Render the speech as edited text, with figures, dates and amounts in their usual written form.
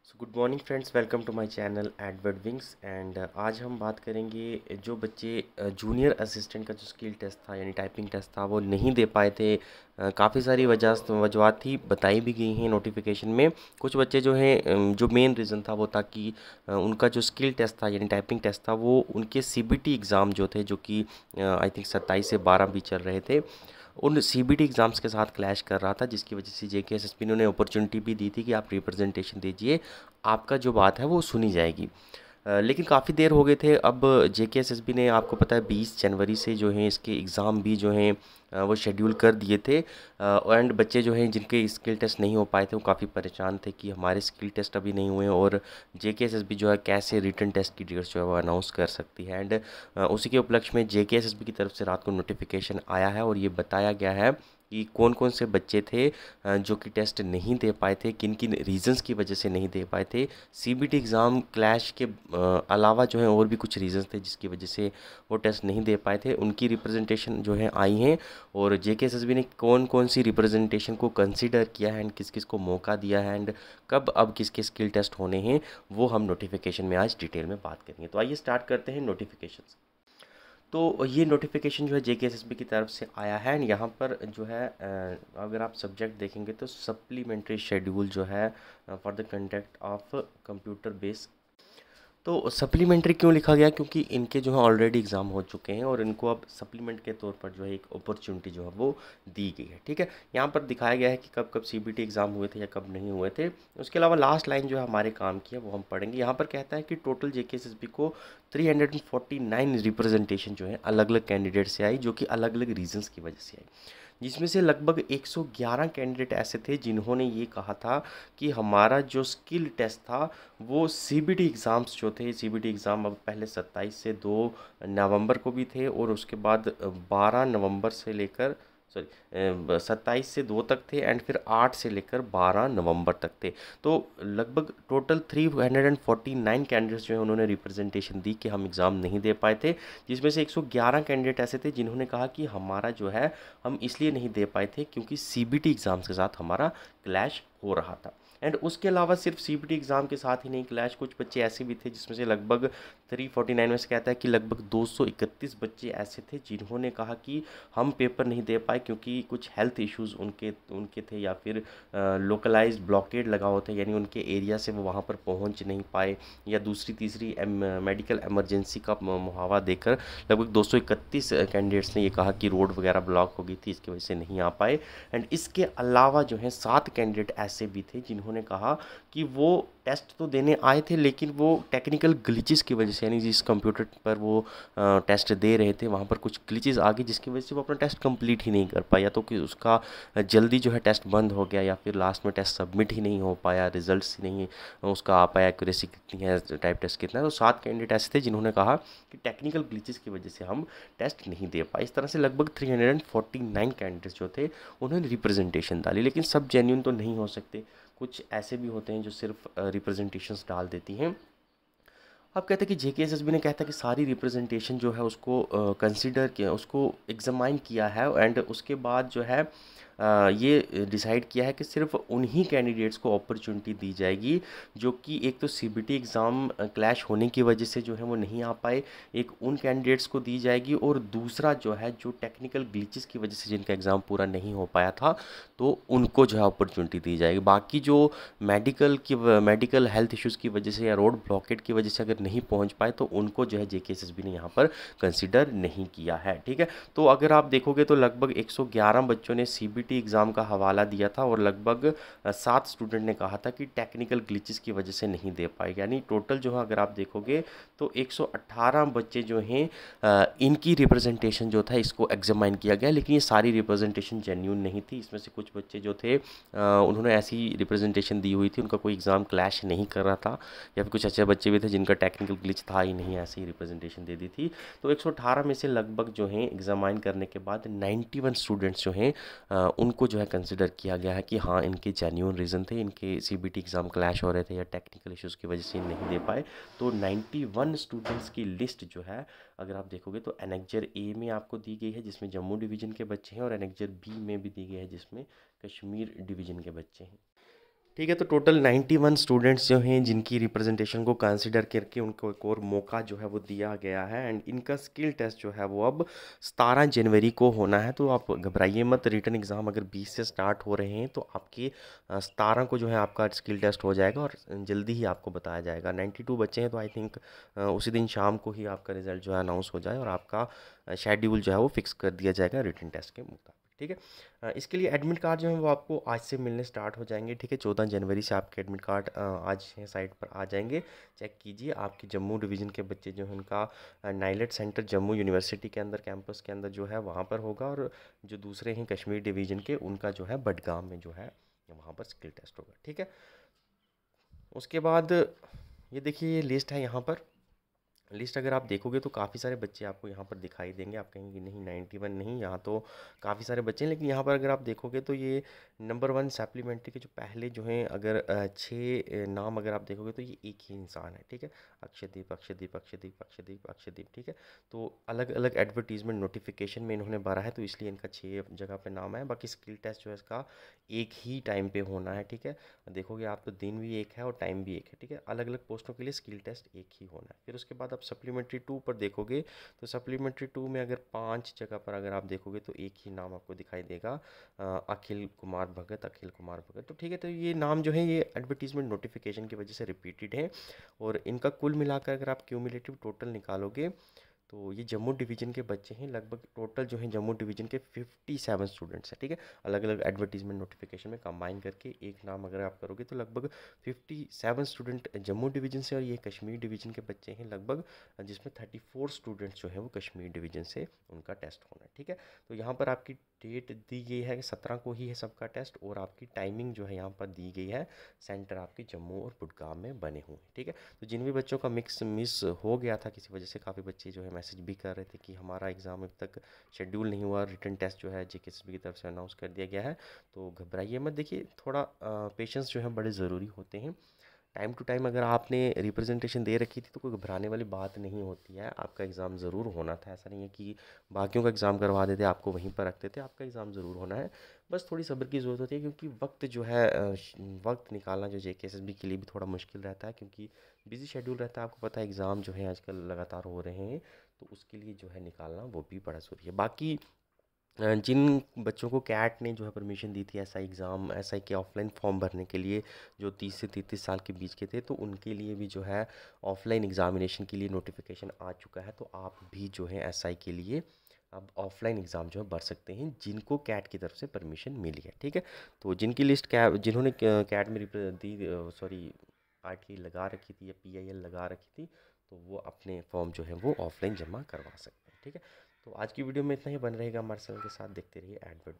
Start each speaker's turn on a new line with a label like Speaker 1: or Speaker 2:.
Speaker 1: So good morning friends, welcome to my channel Edward Wings. And आज हम बात करेंगे जो बच्चे जूनियर असिस्टेंट का जो स्किल टेस्ट था यानी टाइपिंग टेस्ट था वो नहीं दे पाए थे। काफ़ी सारी वजूहत थी, बताई भी गई हैं नोटिफिकेशन में। कुछ बच्चे जो हैं जो मेन रीज़न था वो था कि उनका जो स्किल टेस्ट था यानी टाइपिंग टेस्ट था वो उनके सीबीटी एग्ज़ाम जो थे, जो कि आई थिंक 27 से 12 भी चल रहे थे, उन सीबीटी एग्ज़ाम्स के साथ क्लैश कर रहा था, जिसकी वजह से जेकेएसएसपी ने उन्हें अपॉर्चुनिटी भी दी थी कि आप रिप्रेजेंटेशन दीजिए, आपका जो बात है वो सुनी जाएगी। लेकिन काफ़ी देर हो गए थे। अब जेकेएसएसबी ने, आपको पता है, 20 जनवरी से जो हैं इसके एग्ज़ाम भी जो हैं वो शेड्यूल कर दिए थे। एंड बच्चे जो हैं जिनके स्किल टेस्ट नहीं हो पाए थे वो काफ़ी परेशान थे कि हमारे स्किल टेस्ट अभी नहीं हुए और जेकेएसएसबी जो है कैसे रिटन टेस्ट की डेट्स जो है वो अनाउंस कर सकती है। एंड उसी के उपलक्ष्य में जेकेएसएसबी की तरफ से रात को नोटिफिकेशन आया है और ये बताया गया है कि कौन कौन से बच्चे थे जो कि टेस्ट नहीं दे पाए थे, किन किन रीजंस की वजह से नहीं दे पाए थे। सीबीटी एग्ज़ाम क्लैश के अलावा जो है और भी कुछ रीजंस थे जिसकी वजह से वो टेस्ट नहीं दे पाए थे। उनकी रिप्रेजेंटेशन जो है आई हैं और जेकेएसएसबी ने कौन कौन सी रिप्रेजेंटेशन को कंसीडर किया है एंड किस किस को मौका दिया है एंड कब अब किसके स्किल टेस्ट होने हैं, वो हम नोटिफिकेशन में आज डिटेल में बात करेंगे। तो आइए स्टार्ट करते हैं नोटिफिकेशन। तो ये नोटिफिकेशन जो है जेकेएसएसबी की तरफ से आया है एंड यहाँ पर जो है अगर आप सब्जेक्ट देखेंगे तो सप्लीमेंट्री शेड्यूल जो है for the conduct of computer based. तो सप्लीमेंट्री क्यों लिखा गया? क्योंकि इनके जो है ऑलरेडी एग्ज़ाम हो चुके हैं और इनको अब सप्लीमेंट के तौर पर जो है एक अपॉर्चुनिटी जो है वो दी गई है। ठीक है, यहाँ पर दिखाया गया है कि कब कब सीबीटी एग्ज़ाम हुए थे या कब नहीं हुए थे। उसके अलावा लास्ट लाइन जो है हमारे काम की है वो हम पढ़ेंगे। यहाँ पर कहता है कि टोटल जेकेएसएसबी को 349 रिप्रेजेंटेशन जो है अलग अलग कैंडिडेट से आई, जो कि अलग अलग रीजंस की वजह से आई, जिसमें से लगभग 111 कैंडिडेट ऐसे थे जिन्होंने ये कहा था कि हमारा जो स्किल टेस्ट था वो सीबीटी एग्ज़ाम्स जो थे, सीबीटी एग्ज़ाम अब पहले 27 से 2 नवंबर को भी थे और उसके बाद 12 नवंबर से लेकर, सॉरी, 27 से 2 तक थे एंड फिर 8 से लेकर 12 नवंबर तक थे। तो लगभग टोटल 349 कैंडिडेट्स जो है उन्होंने रिप्रेजेंटेशन दी कि हम एग्ज़ाम नहीं दे पाए थे, जिसमें से 111 कैंडिडेट ऐसे थे जिन्होंने कहा कि हमारा जो है हम इसलिए नहीं दे पाए थे क्योंकि सीबीटी एग्ज़ाम्स के साथ हमारा क्लैश हो रहा था। एंड उसके अलावा सिर्फ सीबीटी एग्ज़ाम के साथ ही नहीं क्लैश, कुछ बच्चे ऐसे भी थे जिसमें से लगभग 349 में से कहता है कि लगभग 231 बच्चे ऐसे थे जिन्होंने कहा कि हम पेपर नहीं दे पाए क्योंकि कुछ हेल्थ इश्यूज़ उनके उनके थे या फिर लोकलाइज्ड ब्लॉकेड लगा होता है, यानी उनके एरिया से वो वहाँ पर पहुँच नहीं पाए, या दूसरी तीसरी मेडिकल एमरजेंसी का मुहावा देकर लगभग 231 कैंडिडेट्स ने ये कहा कि रोड वगैरह ब्लॉक हो गई थी, इसकी वजह से नहीं आ पाए। एंड इसके अलावा जो है 7 कैंडिडेट ऐसे भी थे जिन्होंने कहा कि वो टेस्ट तो देने आए थे लेकिन वो टेक्निकल ग्लिचेस की वजह से, यानी जिस कंप्यूटर पर वो टेस्ट दे रहे थे वहाँ पर कुछ ग्लिचेस आ गई जिसकी वजह से वो अपना टेस्ट कंप्लीट ही नहीं कर पाया, तो कि उसका जल्दी जो है टेस्ट बंद हो गया या फिर लास्ट में टेस्ट सबमिट ही नहीं हो पाया, रिजल्ट्स ही नहीं उसका आ पाया, एक्यूरेसी कितनी है, टाइप टेस्ट कितना है। तो 7 कैंडिडेट ऐसे थे जिन्होंने कहा कि टेक्निकल ग्लिचेस की वजह से हम टेस्ट नहीं दे पाए। इस तरह से लगभग 349 कैंडिडेट्स जो थे उन्होंने रिप्रेजेंटेशन डाली, लेकिन सब जेन्यून तो नहीं हो सकते, कुछ ऐसे भी होते हैं जो सिर्फ रिप्रेजेंटेशंस डाल देती हैं। अब कहते हैं कि जेकेएसएसबी ने कहता है कि सारी रिप्रेजेंटेशन जो है उसको कंसीडर किया, उसको एग्जामाइन किया है एंड उसके बाद जो है ये डिसाइड किया है कि सिर्फ उन्हीं कैंडिडेट्स को अपॉर्चुनिटी दी जाएगी जो कि एक तो सीबीटी एग्ज़ाम क्लैश होने की वजह से जो है वो नहीं आ पाए, एक उन कैंडिडेट्स को दी जाएगी और दूसरा जो है जो टेक्निकल ग्लिचेस की वजह से जिनका एग्ज़ाम पूरा नहीं हो पाया था तो उनको जो है अपॉर्चुनिटी दी जाएगी। बाकी जो मेडिकल हेल्थ इश्यूज़ की वजह से या रोड ब्लॉकेट की वजह से अगर नहीं पहुंच पाए तो उनको जो है जेकेएसएसबी ने यहाँ पर कंसिडर नहीं किया है। ठीक है, तो अगर आप देखोगे तो लगभग 111 बच्चों ने सीबीटी एग्ज़ाम का हवाला दिया था और लगभग 7 स्टूडेंट ने कहा था कि टेक्निकल ग्लिचेस की वजह से नहीं दे पाए, यानी टोटल जो है अगर आप देखोगे तो 118 बच्चे जो हैं इनकी रिप्रेजेंटेशन जो था इसको एग्जामाइन किया गया, लेकिन ये सारी रिप्रेजेंटेशन जेन्यून नहीं थी। इसमें से कुछ बच्चे जो थे उन्होंने ऐसी रिप्रेजेंटेशन दी हुई थी, उनका कोई एग्ज़ाम क्लैश नहीं कर रहा था, या फिर कुछ अच्छे बच्चे भी थे जिनका टेक्निकल ग्लिच था ही नहीं, ऐसी ही रिप्रेजेंटेशन दे दी थी। तो 118 में से लगभग जो हैं एग्जामाइन करने के बाद 91 स्टूडेंट्स जो हैं उनको जो है कंसिडर किया गया है कि हाँ इनके जेन्यून रीज़न थे, इनके सीबीटी एग्ज़ाम क्लैश हो रहे थे या टेक्निकल इश्यूज़ की वजह से नहीं दे पाए। तो 91 स्टूडेंट्स की लिस्ट जो है अगर आप देखोगे तो एनेक्जर ए में आपको दी गई है जिसमें जम्मू डिवीज़न के बच्चे हैं और एनेक्जर बी में भी दी गई है जिसमें कश्मीर डिवीज़न के बच्चे हैं। ठीक है, तो टोटल 91 स्टूडेंट्स जो हैं जिनकी रिप्रेजेंटेशन को कंसिडर करके उनको एक और मौका जो है वो दिया गया है, एंड इनका स्किल टेस्ट जो है वो अब 17 जनवरी को होना है। तो आप घबराइए मत, रिटन एग्ज़ाम अगर 20 से स्टार्ट हो रहे हैं तो आपके 17 को जो है आपका स्किल टेस्ट हो जाएगा और जल्दी ही आपको बताया जाएगा। 92 बच्चे हैं, तो आई थिंक उसी दिन शाम को ही आपका रिजल्ट जो है अनाउंस हो जाए और आपका शेड्यूल जो है वो फिक्स कर दिया जाएगा रिटन टेस्ट के मुताबिक। ठीक है, इसके लिए एडमिट कार्ड जो है वो आपको आज से मिलने स्टार्ट हो जाएंगे। ठीक है, 14 जनवरी से आपके एडमिट कार्ड आज साइट पर आ जाएंगे। चेक कीजिए, आपके जम्मू डिवीज़न के बच्चे जो हैं उनका नाइलेट सेंटर जम्मू यूनिवर्सिटी के अंदर कैंपस के अंदर जो है वहाँ पर होगा, और जो दूसरे हैं कश्मीर डिवीज़न के उनका जो है बडगाम में जो है वहाँ पर स्किल टेस्ट होगा। ठीक है, उसके बाद ये देखिए, ये लिस्ट है यहाँ पर। लिस्ट अगर आप देखोगे तो काफ़ी सारे बच्चे आपको यहाँ पर दिखाई देंगे। आप कहेंगे नहीं 91 नहीं, यहाँ तो काफ़ी सारे बच्चे हैं, लेकिन यहाँ पर अगर आप देखोगे तो ये नंबर 1 सप्लीमेंट्री के जो पहले जो हैं, अगर 6 नाम अगर आप देखोगे तो ये एक ही इंसान है। ठीक है, अक्षयदीप अक्षयदीप अक्षयदीप अक्षयदीप अक्षयदीप। ठीक है, तो अलग अलग एडवर्टीजमेंट नोटिफिकेशन में इन्होंने भरा है, तो इसलिए इनका 6 जगह पर नाम है। बाकी स्किल टेस्ट जो है इसका एक ही टाइम पे होना है। ठीक है, देखोगे आप तो दिन भी एक है और टाइम भी एक है। ठीक है, अलग अलग पोस्टों के लिए स्किल टेस्ट एक ही होना है। फिर उसके बाद आप सप्लीमेंट्री 2 पर देखोगे तो सप्लीमेंट्री 2 में अगर 5 जगह पर अगर आप देखोगे तो एक ही नाम आपको दिखाई देगा, अखिल कुमार भगत, अखिल कुमार भगत। तो ठीक है, तो ये नाम जो है ये एडवर्टीजमेंट नोटिफिकेशन की वजह से रिपीटेड है, और इनका कुल मिलाकर अगर आप क्यूमुलेटिव टोटल निकालोगे तो ये जम्मू डिवीज़न के बच्चे हैं। लगभग टोटल जो हैं जम्मू डिवीज़न के 57 स्टूडेंट्स हैं। ठीक है, अलग अलग एडवर्टीजमेंट नोटिफिकेशन में कंबाइन करके एक नाम अगर आप करोगे तो लगभग 57 स्टूडेंट जम्मू डिवीज़न से, और ये कश्मीर डिवीज़न के बच्चे हैं लगभग, जिसमें 34 स्टूडेंट्स जो हैं वो कश्मीर डिवीज़न से उनका टेस्ट होना है। ठीक है, तो यहाँ पर आपकी डेट दी गई है 17 को ही है सबका टेस्ट, और आपकी टाइमिंग जो है यहाँ पर दी गई है, सेंटर आपके जम्मू और बुडगाम में बने हुए हैं। ठीक है, तो जिन भी बच्चों का मिस हो गया था किसी वजह से, काफ़ी बच्चे जो है मैसेज भी कर रहे थे कि हमारा एग्ज़ाम अब तक शेड्यूल नहीं हुआ, रिटन टेस्ट जो है जेकेएसएसबी की तरफ से अनाउंस कर दिया गया है, तो घबराइए मत। देखिए, थोड़ा पेशेंस जो है बड़े ज़रूरी होते हैं। टाइम टू टाइम अगर आपने रिप्रेजेंटेशन दे रखी थी तो कोई घबराने वाली बात नहीं होती है। आपका एग्ज़ाम ज़रूर होना था, ऐसा नहीं है कि बाकियों का एग्ज़ाम करवा देते आपको वहीं पर रखते थे। आपका एग्ज़ाम ज़रूर होना है, बस थोड़ी सब्र की ज़रूरत होती है, क्योंकि वक्त जो है वक्त निकालना जो जेकेएसएसबी के लिए भी थोड़ा मुश्किल रहता है, क्योंकि बिजी शेड्यूल रहता है। आपको पता है एग्ज़ाम जो है आजकल लगातार हो रहे हैं, तो उसके लिए जो है निकालना वो भी बड़ा ज़रूरी है। बाकी जिन बच्चों को कैट ने जो है परमिशन दी थी एसआई के ऑफलाइन फॉर्म भरने के लिए, जो 30 से 33 साल के बीच के थे, तो उनके लिए भी जो है ऑफलाइन एग्ज़ामिनेशन के लिए नोटिफिकेशन आ चुका है। तो आप भी जो है एसआई के लिए अब ऑफलाइन एग्ज़ाम जो है भर सकते हैं, जिनको कैट की तरफ से परमिशन मिली है। ठीक है, तो जिनकी लिस्ट जिन्होंने कैट में दी, सॉरी, आरटीआई लगा रखी थी या पीआईएल लगा रखी थी, तो वो अपने फॉर्म जो है वो ऑफलाइन जमा करवा सकते हैं। ठीक है, तो आज की वीडियो में इतना ही। बन रहेगा हमारे चैनल के साथ, देखते रहिए एडवर्ड।